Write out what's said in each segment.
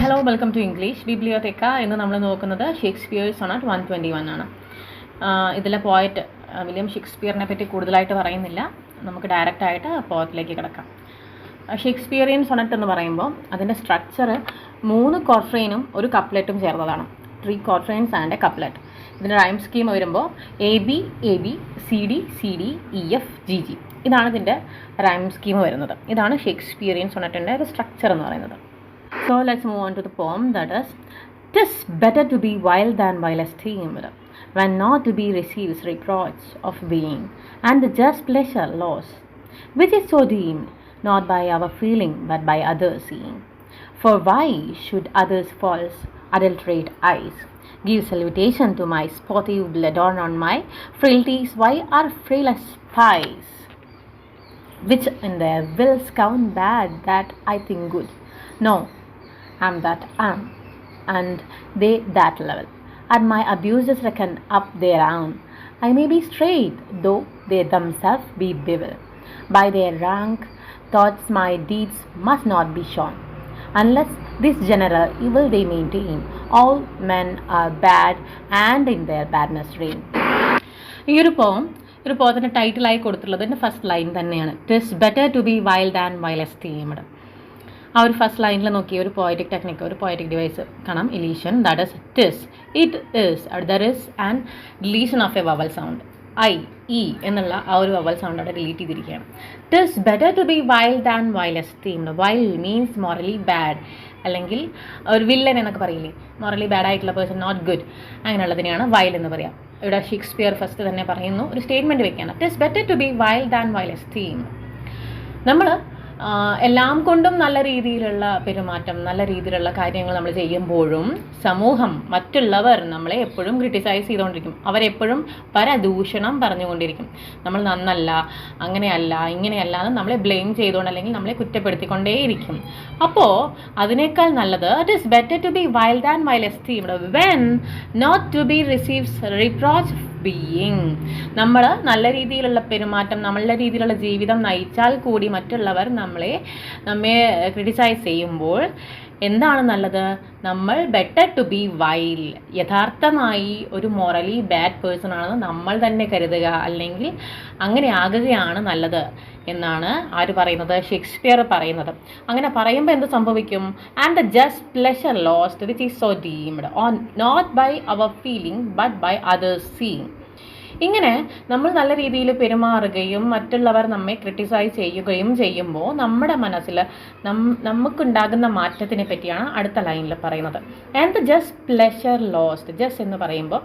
Hello, welcome to English bibliotheca. ഇന്ന് നമ്മൾ നോക്കുന്നത് ഷേക്സ്പിയേഴ്സ് സൊണറ്റ് 121 ആണ്. ഇതിലെ പോയറ്റ് വില്യം ഷേക്സ്പിയറിനെ പറ്റി കൂടുതലായിട്ട് പറയുന്നില്ല. നമുക്ക് ഡയറക്റ്റായിട്ട് പോയറ്റിലേക്ക് കിടക്കാം. ഷേക്സ്പിയറിയൻ സൊണറ്റ് എന്ന് പറയുമ്പോൾ അതിൻ്റെ സ്ട്രക്ചർ 3 ക്വാർട്രൈനും ഒരു കപ്ലെറ്റും ചേർന്നതാണ്. 3 ക്വാർട്രൈൻസ് ആൻഡ് എ കപ്ലെറ്റ്. ഇതിൻ്റെ റൈം സ്കീം വരുമ്പോൾ AB AB CD CD EF GG. ഇതാണ് ഇതിൻ്റെ റൈം സ്കീം വരുന്നത്. ഇതാണ് ഷേക്സ്പിയറിയൻ സൊണറ്റിൻ്റെ ഒരു സ്ട്രക്ചർ എന്ന് പറയുന്നത്. So let's move on to the poem, that is, "'Tis better to be wild than while esteemed, when not to be receives reproach of being, and the just pleasure lost, which is so deemed, not by our feeling, but by others seeing. For why should others' false, adulterate eyes give salutation to my sportive blood, or on my frailties why are frailest spies, which in their wills count bad that I think good? No, am that am, and they that level. At my abuses reckon up their own. I may be straight, though they themselves be bevel. By their rank, thoughts my deeds must not be shown, unless this general evil they maintain. All men are bad, and in their badness reign." ഈ ഒരു പോയത്തിൻ്റെ ടൈറ്റിലായി കൊടുത്തിട്ടുള്ളതിൻ്റെ first line തന്നെയാണ്. "'Tis better to be wild than while esteemed." ആ ഒരു first ലൈനിൽ നോക്കിയ ഒരു poetic technique, ഒരു poetic device കാണാം. ഇലീഷൻ, that is ടിസ്, it is, there is and deletion of A vowel sound. E എന്നുള്ള ആ ഒരു വവൽ സൗണ്ട് അവിടെ ഡിലീറ്റ് ചെയ്തിരിക്കുകയാണ്. ടിസ് better to be wild than while esteemed. While means മൊറലി bad, അല്ലെങ്കിൽ ഒരു വില്ലൻ എന്നൊക്കെ പറയില്ലേ, മൊറലി ബാഡ് ആയിട്ടുള്ള പേഴ്സൺ, നോട്ട് ഗുഡ്, അങ്ങനെയുള്ളതിനെയാണ് വൈൽ എന്ന് പറയാം. ഇവിടെ ഷേക്സ്പിയർ ഫസ്റ്റ് തന്നെ പറയുന്നു, ഒരു സ്റ്റേറ്റ്മെൻറ്റ് വെക്കുകയാണ്. ടിസ് better to be wild than while esteemed. നമ്മൾ എല്ലാം കൊണ്ടും നല്ല രീതിയിലുള്ള പെരുമാറ്റം, നല്ല രീതിയിലുള്ള കാര്യങ്ങൾ നമ്മൾ ചെയ്യുമ്പോഴും സമൂഹം, മറ്റുള്ളവർ നമ്മളെ എപ്പോഴും ക്രിട്ടിസൈസ് ചെയ്തുകൊണ്ടിരിക്കും. അവരെപ്പോഴും പരദൂഷണം പറഞ്ഞുകൊണ്ടിരിക്കും. നമ്മൾ നന്നല്ല, അങ്ങനെയല്ല, ഇങ്ങനെയല്ല എന്ന് നമ്മളെ ബ്ലെയിം ചെയ്തുകൊണ്ട്, അല്ലെങ്കിൽ നമ്മളെ കുറ്റപ്പെടുത്തിക്കൊണ്ടേയിരിക്കും. അപ്പോൾ അതിനേക്കാൾ നല്ലത് it is better to be wild and vile esteemed when not to be receives reproach being. നമ്മൾ നല്ല രീതിയിലുള്ള പെരുമാറ്റം, നമ്മളുടെ രീതിയിലുള്ള ജീവിതം നയിച്ചാൽ കൂടി മറ്റുള്ളവർ നമ്മെ ക്രിട്ടിസൈസ് ചെയ്യുമ്പോൾ എന്താണ് നല്ലത്? നമ്മൾ ബെറ്റർ ടു ബി വൈൽ, യഥാർത്ഥമായി ഒരു മൊറലി ബാഡ് പേഴ്സൺ ആണെന്ന് നമ്മൾ തന്നെ കരുതുക, അല്ലെങ്കിൽ അങ്ങനെ ആകുകയാണ് നല്ലത് എന്നാണ് ആര് പറയുന്നത്? ഷേക്സ്പിയർ പറയുന്നത്. അങ്ങനെ പറയുമ്പോൾ എന്ത് സംഭവിക്കും? And the just pleasure lost which is so deemed on not by our feeling but by others seeing. ഇങ്ങനെ നമ്മൾ നല്ല രീതിയിൽ പെരുമാറുകയും മറ്റുള്ളവർ നമ്മെ ക്രിട്ടിസൈസ് ചെയ്യുകയും ചെയ്യുമ്പോൾ നമ്മുടെ മനസ്സിൽ നമുക്കുണ്ടാകുന്ന മാറ്റത്തിനെ പറ്റിയാണ് അടുത്ത ലൈനിൽ പറയുന്നത്. And the just pleasure lost. Just എന്ന് പറയുമ്പോൾ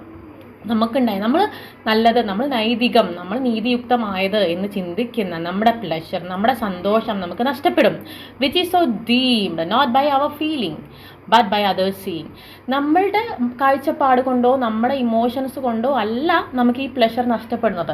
നമ്മൾ നല്ലത്, നമ്മൾ നൈതികം, നമ്മൾ നീതിയുക്തമായത് എന്ന് ചിന്തിക്കുന്ന നമ്മുടെ പ്ലെഷർ, നമ്മുടെ സന്തോഷം നമുക്ക് നഷ്ടപ്പെടും. Which is so deemed not by our feeling but by others seeing. നമ്മളുടെ കാഴ്ചപ്പാട് കൊണ്ടോ നമ്മുടെ ഇമോഷൻസ് കൊണ്ടോ അല്ല നമുക്ക് ഈ പ്ലെഷർ നഷ്ടപ്പെടുന്നത്.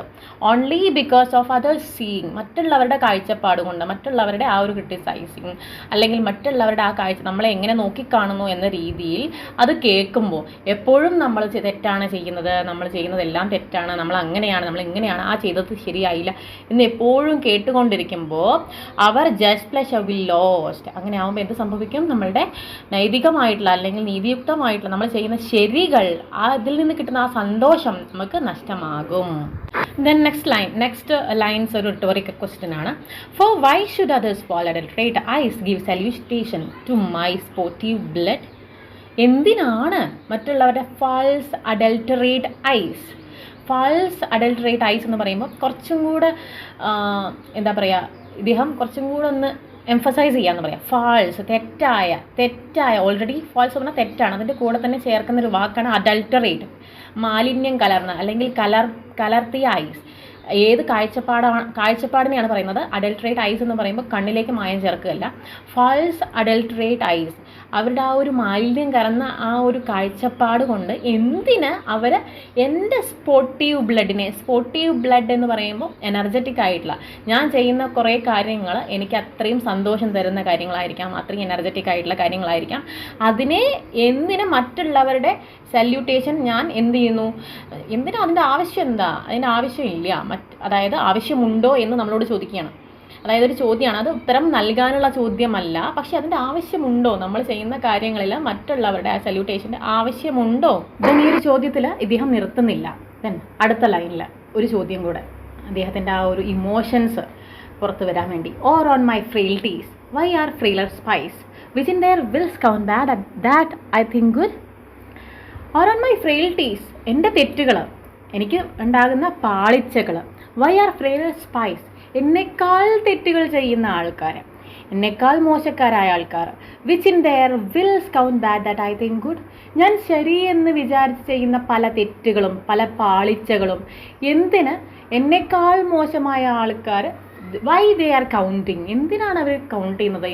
Only because of others seeing. മറ്റുള്ളവരുടെ കാഴ്ചപ്പാട് കൊണ്ട്, മറ്റുള്ളവരുടെ ആ ഒരു ക്രിട്ടിസൈസിങ്, അല്ലെങ്കിൽ മറ്റുള്ളവരുടെ ആ കാഴ്ച നമ്മളെ എങ്ങനെ നോക്കിക്കാണുന്നു എന്ന രീതിയിൽ അത് കേൾക്കുമ്പോൾ എപ്പോഴും നമ്മൾ തെറ്റാണ് ചെയ്യുന്നത്, നമ്മൾ ചെയ്യുന്നതെല്ലാം തെറ്റാണ്, നമ്മൾ അങ്ങനെയാണ്, നമ്മൾ ഇങ്ങനെയാണ്, ആ ചെയ്തത് ശരിയായില്ല എന്ന് എപ്പോഴും കേട്ടുകൊണ്ടിരിക്കുമ്പോൾ അവർ ജസ്റ്റ് പ്ലെഷർ വിൽ ലോസ്റ്റ്. അങ്ങനെ ആകുമ്പോൾ എന്ത് സംഭവിക്കും? നമ്മളുടെ നൈതികമായിട്ടുള്ള അല്ലെങ്കിൽ നീതിയുക്തമായിട്ടുള്ള നമ്മൾ ചെയ്യുന്ന ശരികൾ, അതിൽ നിന്ന് കിട്ടുന്ന ആ സന്തോഷം നമുക്ക് നഷ്ടമാകും. ദെൻ നെക്സ്റ്റ് ലൈൻസ് ഒരു റിട്ടോറിക്കൽ ക്വസ്റ്റ്യൻ ആണ്. For why should others false adulterate eyes give salutation to my sportive blood. എന്തിനാണ് മറ്റുള്ളവരുടെ false adulterate eyes? False adulterate eyes എന്ന് പറയുമ്പോൾ കുറച്ചും കൂടെ എന്താ പറയുക, ഇദ്ദേഹം കുറച്ചും കൂടെ ഒന്ന് എംഫസൈസ് ചെയ്യാന്ന് പറയാം. ഫാൾസ്, തെറ്റായ ഓൾറെഡി ഫാൾസ് പറഞ്ഞാൽ തെറ്റാണ്, അതിൻ്റെ കൂടെ തന്നെ ചേർക്കുന്നൊരു വാക്കാണ് അഡൾട്ടറേറ്റ്, മാലിന്യം കലർന്ന അല്ലെങ്കിൽ കലർത്തിയ ഐസ്. ഏത് കാഴ്ചപ്പാടിനെയാണ് പറയുന്നത്? അഡൾട്ടറേറ്റ് ഐസ് എന്ന് പറയുമ്പോൾ കണ്ണിലേക്ക് മായം ചേർക്കുകയല്ല. ഫാൾസ് അഡൾട്ടറേറ്റ് ഐസ്, അവരുടെ ആ ഒരു മാലിന്യം കലർന്ന ആ ഒരു കാഴ്ചപ്പാട് കൊണ്ട് എന്തിന് അവർ എൻ്റെ സ്പോർട്ടീവ് ബ്ലഡ് എന്ന് പറയുമ്പോൾ എനർജറ്റിക് ആയിട്ടുള്ള, ഞാൻ ചെയ്യുന്ന കുറേ കാര്യങ്ങൾ എനിക്ക് അത്രയും സന്തോഷം തരുന്ന കാര്യങ്ങളായിരിക്കാം, അത്രയും എനർജറ്റിക് ആയിട്ടുള്ള കാര്യങ്ങളായിരിക്കാം, എന്തിന് മറ്റുള്ളവരുടെ സല്യൂട്ടേഷൻ ഞാൻ എന്ത് ചെയ്യുന്നു? എന്തിനാ? അതിൻ്റെ ആവശ്യം എന്താ? അതിൻ്റെ ആവശ്യമില്ല. അതായത് ആവശ്യമുണ്ടോ എന്ന് നമ്മളോട് ചോദിക്കുകയാണ്. അതായത് ഒരു ചോദ്യമാണ്, അത് ഉത്തരം നൽകാനുള്ള ചോദ്യമല്ല, പക്ഷെ അതിൻ്റെ ആവശ്യമുണ്ടോ, നമ്മൾ ചെയ്യുന്ന കാര്യങ്ങളിൽ മറ്റുള്ളവരുടെ ആ സല്യൂട്ടേഷൻ്റെ ആവശ്യമുണ്ടോ. ദെൻ ഈ ഒരു ചോദ്യത്തിൽ ഇദ്ദേഹം നിർത്തുന്നില്ല. ദെൻ അടുത്ത ലൈനിൽ ഒരു ചോദ്യം കൂടെ, അദ്ദേഹത്തിൻ്റെ ആ ഒരു ഇമോഷൻസ് പുറത്തു വരാൻ വേണ്ടി. Or on my frailties why are frailer spies which in their wills count bad that I think good. Or on my frailties, എൻ്റെ തെറ്റുകൾ, എനിക്ക് ഉണ്ടാകുന്ന പാളിച്ചകൾ. വൈ ആർ ഫ്രെയിലർ സ്പൈസ്, എന്നെക്കാൾ തെറ്റുകൾ ചെയ്യുന്ന ആൾക്കാർ, എന്നെക്കാൾ മോശക്കാരായ ആൾക്കാർ. Which in their wills count bad that I think good, ഞാൻ ശരിയെന്ന് വിചാരിച്ച് ചെയ്യുന്ന പല തെറ്റുകളും പല പാളിച്ചകളും എന്തിന് എന്നെക്കാൾ മോശമായ ആൾക്കാർ വൈ ദേ ആർ കൗണ്ടിങ്, എന്തിനാണ് അവർ കൗണ്ട് ചെയ്യുന്നത്,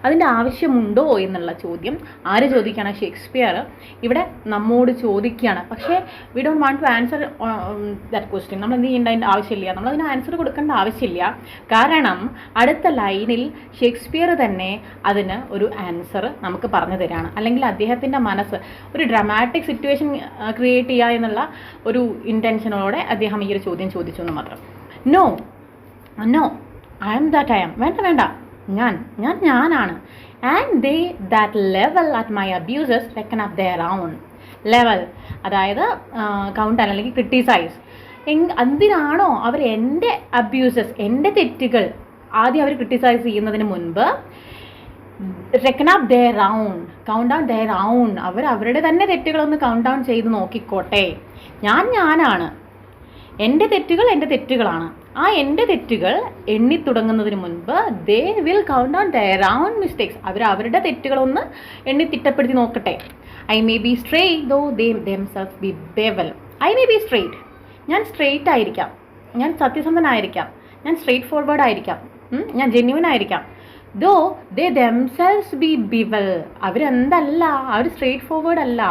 അതിൻ്റെ ആവശ്യമുണ്ടോ എന്നുള്ള ചോദ്യം ആര് ചോദിക്കുകയാണ്? ഷേക്സ്പിയർ ഇവിടെ നമ്മോട് ചോദിക്കുകയാണ്. പക്ഷേ we don't want to answer that question. നമ്മൾ എന്ത് ചെയ്യേണ്ട അതിൻ്റെ ആവശ്യമില്ല, നമ്മളതിന് ആൻസർ കൊടുക്കേണ്ട ആവശ്യമില്ല. കാരണം അടുത്ത ലൈനിൽ ഷേക്സ്പിയർ തന്നെ അതിന് ഒരു ആൻസർ നമുക്ക് പറഞ്ഞു തരാണ്. അല്ലെങ്കിൽ അദ്ദേഹത്തിൻ്റെ മനസ്സ് ഒരു ഡ്രാമാറ്റിക് സിറ്റുവേഷൻ ക്രിയേറ്റ് ചെയ്യുക എന്നുള്ള ഒരു ഇൻറ്റൻഷനോടെ അദ്ദേഹം ഈ ഒരു ചോദ്യം ചോദിച്ചു എന്ന് മാത്രം. No I am that I am, വേണ്ട, ഞാനാണ്. And they that level at my abuses reckon up their own level, അതായത് കൗണ്ട് അല്ലെങ്കിൽ ക്രിട്ടിസൈസ്. എന്തിനാണോ അവർ എൻ്റെ അബ്യൂസസ്, എൻ്റെ തെറ്റുകൾ ആദ്യം അവർ ക്രിട്ടിസൈസ് ചെയ്യുന്നതിന് മുൻപ് reckon up their own, count down their own, അവർ അവരുടെ തന്നെ തെറ്റുകളൊന്ന് കൗണ്ട് ഡൗൺ ചെയ്ത് നോക്കിക്കോട്ടെ. ഞാനാണ്, എൻ്റെ തെറ്റുകൾ എൻ്റെ തെറ്റുകളാണ്. ആ എൻ്റെ തെറ്റുകൾ എണ്ണി തുടങ്ങുന്നതിന് മുൻപ് they will count on their own mistakes, അവർ അവരുടെ തെറ്റുകളൊന്ന് എണ്ണി തിട്ടപ്പെടുത്തി നോക്കട്ടെ. I may be straight though they themself be bevel. I may be straight, ഞാൻ സ്ട്രെയിറ്റ് ആയിരിക്കാം, ഞാൻ സത്യസന്ധനായിരിക്കാം, ഞാൻ സ്ട്രെയിറ്റ് ഫോർവേഡ് ആയിരിക്കാം, ഞാൻ ജെന്യുവൻ ആയിരിക്കാം. Though they themselves be bevel, അവരെന്തല്ല, അവർ സ്ട്രെയിറ്റ് ഫോർവേഡ് അല്ല.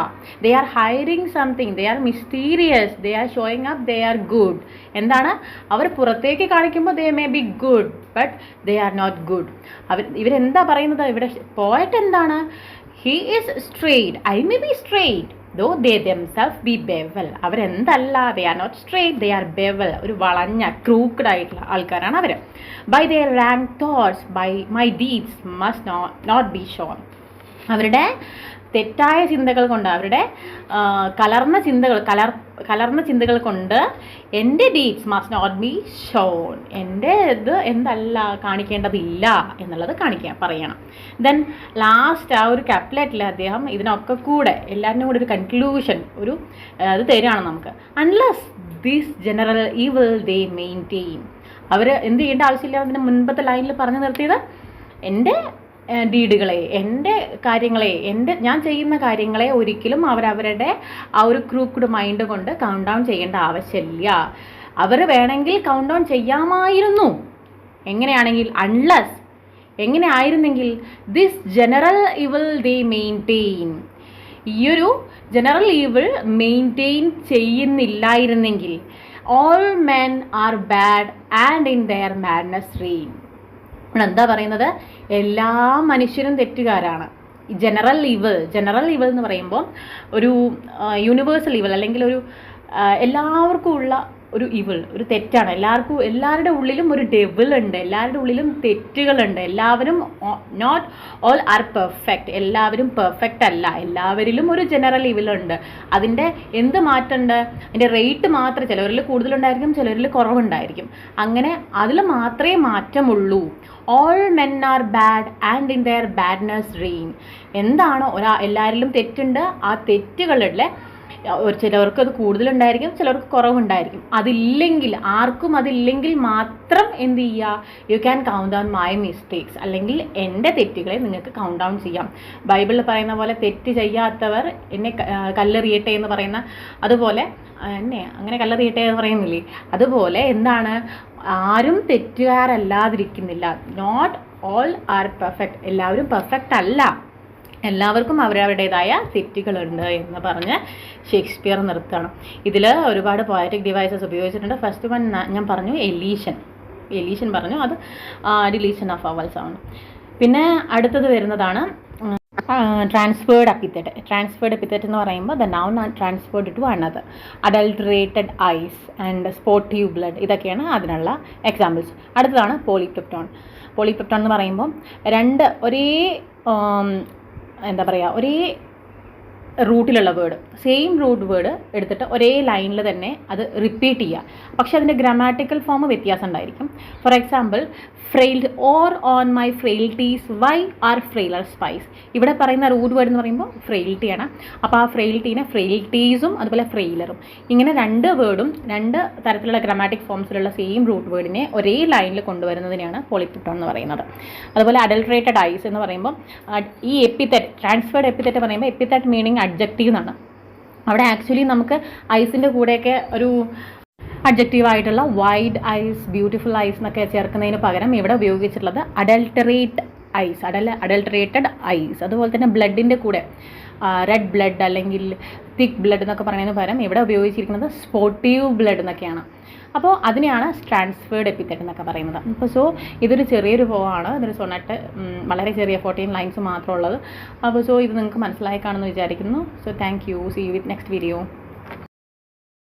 They are hiding something, they are mysterious, they are showing up, they are good. എന്താണ് അവർ പുറത്തേക്ക് കാണിക്കുമ്പോൾ they may be good but they are not good. ഇവരെന്താ പറയുന്നത് ഇവിടെ? പോയറ്റ് എന്താണ്? He is straight, I may be straight though they themself be bevel. അവരെന്തല്ല, they are not straight, they are bevel, ഒരു വളഞ്ഞ ക്രൂക്കഡ് ആയിട്ടുള്ള ആൾക്കാരാണ് അവർ. By their rank thoughts by my deeds must not be shown. അവരുടെ തെറ്റായ ചിന്തകൾ കൊണ്ട്, അവരുടെ കലർന്ന ചിന്തകൾ കൊണ്ട് എൻ്റെ deeds must not be shown, എൻ്റെ ഇത് എന്തല്ല കാണിക്കേണ്ടതില്ല എന്നുള്ളത് പറയണം. ദെൻ ലാസ്റ്റ് ആ ഒരു കപ്ലെറ്റിൽ അദ്ദേഹം ഇതിനൊക്കെ കൂടെ എല്ലാവരും കൂടെ ഒരു കൺക്ലൂഷൻ അത് തരികയാണ് നമുക്ക്. Unless this general evil they maintain, അവർ എന്ത് ചെയ്യേണ്ട ആവശ്യമില്ല. അതിന് മുൻപത്തെ ലൈനിൽ പറഞ്ഞു നിർത്തിയത് എൻ്റെ ഡീഡുകളെ, എൻ്റെ കാര്യങ്ങളെ, ഞാൻ ചെയ്യുന്ന കാര്യങ്ങളെ ഒരിക്കലും അവരവരുടെ ആ ഒരു ക്രൂക്ക്ഡ് മൈൻഡ് കൊണ്ട് കൗണ്ട് ഡൗൺ ചെയ്യേണ്ട ആവശ്യമില്ല. അവർ വേണമെങ്കിൽ കൗണ്ട് ഡൗൺ ചെയ്യാമായിരുന്നു. എങ്ങനെയാണെങ്കിൽ അൺലെസ്, എങ്ങനെ ആയിരുന്നെങ്കിൽ this general evil they maintain, ഈയൊരു ജനറൽ ഈവിൾ മെയിൻറ്റെയിൻ ചെയ്യുന്നില്ലായിരുന്നെങ്കിൽ all men are bad and in their madness reign. എന്താ പറയുന്നത്? എല്ലാ മനുഷ്യരും തെറ്റുകാരാണ്. ജനറൽ ഈവിൾ എന്ന് പറയുമ്പോൾ ഒരു യൂണിവേഴ്സൽ ഈവിൾ, അല്ലെങ്കിൽ ഒരു എല്ലാവർക്കും ഉള്ള ഒരു ഇവിൾ, ഒരു തെറ്റാണ്. എല്ലാവരുടെ ഉള്ളിലും ഒരു ഡെവിൾ ഉണ്ട്, എല്ലാവരുടെ ഉള്ളിലും തെറ്റുകളുണ്ട്. എല്ലാവരും നോട്ട് ഓൾ ആർ പെർഫെക്റ്റ്, എല്ലാവരും പെർഫെക്റ്റ് അല്ല. എല്ലാവരിലും ഒരു ജനറൽ ഇവിൾ ഉണ്ട്. അതിൻ്റെ എന്ത് മാറ്റമുണ്ട്? അതിൻ്റെ റേറ്റ് മാത്രമേ, ചിലവരിൽ കൂടുതലുണ്ടായിരിക്കും, ചിലരിൽ കുറവുണ്ടായിരിക്കും. അങ്ങനെ അതിൽ മാത്രമേ മാറ്റമുള്ളൂ. All men are bad and in their badness reign. എന്താണോ എല്ലാവരിലും തെറ്റുണ്ട്, ആ തെറ്റുകളുടെ ചിലവർക്ക് അത് കൂടുതലുണ്ടായിരിക്കും, ചിലർക്ക് കുറവുണ്ടായിരിക്കും. ആർക്കും അതില്ലെങ്കിൽ മാത്രം എന്ത് ചെയ്യുക? You can count down my mistakes, അല്ലെങ്കിൽ എൻ്റെ തെറ്റുകളെ നിങ്ങൾക്ക് കൗണ്ട് ഡൗൺ ചെയ്യാം. ബൈബിളിൽ പറയുന്ന പോലെ തെറ്റ് ചെയ്യാത്തവർ എന്നെ കല്ലെറിയട്ടെ എന്ന് പറയുന്ന അതുപോലെ അങ്ങനെ കല്ലെറിയട്ടെ എന്ന് പറയുന്നില്ലേ, അതുപോലെ എന്താണ്, ആരും തെറ്റുകാരല്ലാതിരിക്കുന്നില്ല. നോട്ട് ഓൾ ആർ പെർഫെക്റ്റ്, എല്ലാവരും പെർഫെക്റ്റ് അല്ല, എല്ലാവർക്കും അവരവരുടേതായ തെറ്റുകളുണ്ട് എന്ന് പറഞ്ഞ് ഷേക്സ്പിയർ നിർത്തുകയാണ്. ഇതിൽ ഒരുപാട് പോയറ്റിക് ഡിവൈസസ് ഉപയോഗിച്ചിട്ടുണ്ട്. ഫസ്റ്റ് വൺ ഞാൻ പറഞ്ഞു എലീഷൻ പറഞ്ഞു, അത് ഡിലീഷൻ ഓഫ് വവൽ സൗണ്ട്. പിന്നെ അടുത്തത് വരുന്നതാണ് ട്രാൻസ്ഫേർഡ് എപ്പിത്തറ്റ് എന്ന് പറയുമ്പോൾ the noun are transferred to another. Adulterated eyes and sportive blood, ഇതൊക്കെയാണ് അതിനുള്ള എക്സാമ്പിൾസ്. അടുത്തതാണ് പോളിപെപ്റ്റോൺ. പോളിപെപ്റ്റോൺ എന്ന് പറയുമ്പോൾ രണ്ട് ഒരേ എന്താ പറയുക, ഒരേ റൂട്ടിലുള്ള വേർഡ്, സെയിം റൂട്ട് വേർഡ് എടുത്തിട്ട് ഒരേ ലൈനിൽ തന്നെ അത് റിപ്പീറ്റ് ചെയ്യുക. പക്ഷേ അതിൻ്റെ ഗ്രാമാറ്റിക്കൽ ഫോം വ്യത്യാസം ഉണ്ടായിരിക്കും. For example, frailed or on my frailties why are frailer spies. ഇവിടെ പറയുന്ന റൂട്ട് വേർഡ് എന്ന് പറയുമ്പോൾ ഫ്രെയിൽറ്റിയാണ്. അപ്പോൾ ആ ഫ്രെയിൽറ്റീനെ ഫ്രെയിൽറ്റീസും അതുപോലെ ഫ്രെയിലറും, ഇങ്ങനെ രണ്ട് വേർഡും രണ്ട് തരത്തിലുള്ള ഗ്രാമാറ്റിക് ഫോംസിലുള്ള സെയിം റൂട്ട് വേർഡിനെ ഒരേ ലൈനിൽ കൊണ്ടുവരുന്നതിനെയാണ് പോളിപെപ്റ്റോൺ എന്ന് പറയുന്നത്. അതുപോലെ അഡൾട്ടറേറ്റഡ് ഐസ് എന്ന് പറയുമ്പോൾ ഈ എപ്പിത്തറ്റ്, ട്രാൻസ്ഫേർഡ് എപ്പിത്തറ്റ് പറയുമ്പോൾ എപ്പിത്തറ്റ് മീനിങ് അഡ്ജക്റ്റീവ് എന്നാണ്. അവിടെ ആക്ച്വലി നമുക്ക് ഐസിൻ്റെ കൂടെയൊക്കെ ഒരു അഡ്ജക്റ്റീവായിട്ടുള്ള വൈഡ് ഐസ്, ബ്യൂട്ടിഫുൾ ഐസ് എന്നൊക്കെ ചേർക്കുന്നതിന് പകരം ഇവിടെ ഉപയോഗിച്ചിട്ടുള്ളത് അഡൾട്ടറേറ്റഡ് ഐസ്. അതുപോലെ തന്നെ ബ്ലഡിൻ്റെ കൂടെ റെഡ് ബ്ലഡ് അല്ലെങ്കിൽ തിക്ക് ബ്ലഡ് എന്നൊക്കെ പറയുന്നതിന് പകരം ഇവിടെ ഉപയോഗിച്ചിരിക്കുന്നത് സ്പോട്ടീവ് ബ്ലഡ് എന്നൊക്കെയാണ്. അപ്പോൾ അതിനെയാണ് ട്രാൻസ്ഫേർഡ് എപ്പിത്തറ്റ് എന്നൊക്കെ പറയുന്നത്. അപ്പോൾ ഇതൊരു ചെറിയൊരു പോവാണ്, ഇതൊരു സൊണറ്റ്, വളരെ ചെറിയ 14 ലൈൻസ് മാത്രമുള്ളത്. അപ്പോൾ ഇത് നിങ്ങൾക്ക് മനസ്സിലായി കാണുമെന്ന് വിചാരിക്കുന്നു. Thank you. See you with next video.